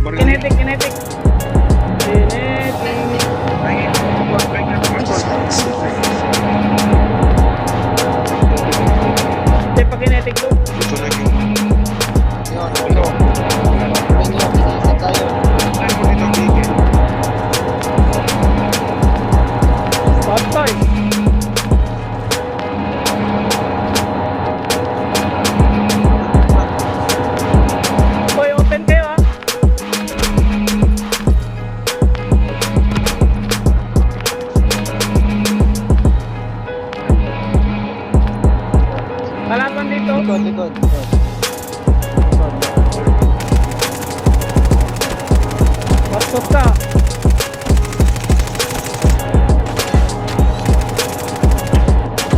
Kinetic. Kinetic. Hindi pa kinetic to. Ito lagi. Yun, ito. Sabi niyo, pinisa tayo. Ay mo dito bigay. Patay. Boy, open kayo ah. Kalaban dito. Likod. Pasok ka.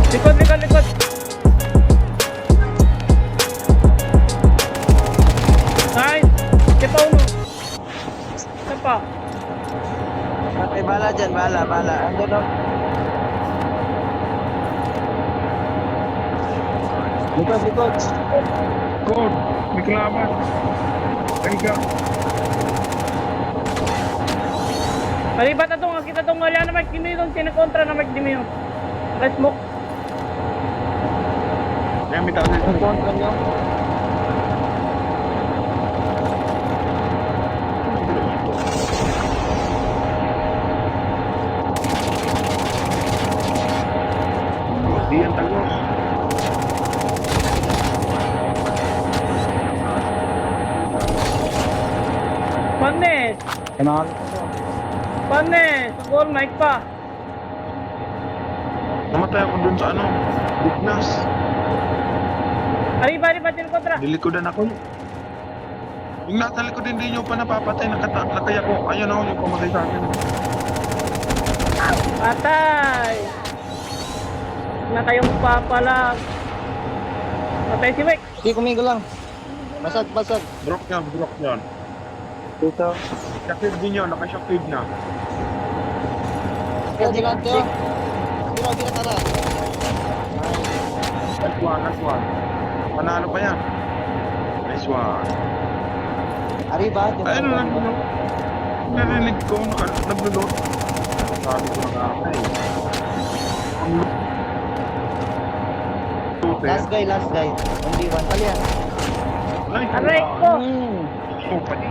Likod. Nice. Kita uno. Isa pa. Patay, bala dyan, bala. Ando no? Likod. God, may kalaban. Ay ka. Palibat na itong, kita itong wala na Mike Dimi yung sinakontra na Mike Dimi yung smoke. Yan, may tao dito. Ang kontra nyo. Di yan tagos. Panes! Kailangan. Panes! Score Mike pa. Namatay ako dun sa ano. Bignas. Arriba, sinakontra. Nilikodan ako. Yung nasa likod hindi nyo pa napapatay. Nakay ako. Ayun ako yung pumatay sa akin. Patay! Na kayong papalag. Patay si Mike. Hindi, kumigo lang. Basag. Drop yan. Dito. Shocked din yun. Naka-shocked na. Vigilante oh. Gila, tara. Last one. Panalo pa yan. Nice one. Arriba. Ayun na lang. Narinig ko. Naglulot. Sabi ko na ay. Last guy. Only one. Pali yan. Ay, Aray ko! Oh, pati.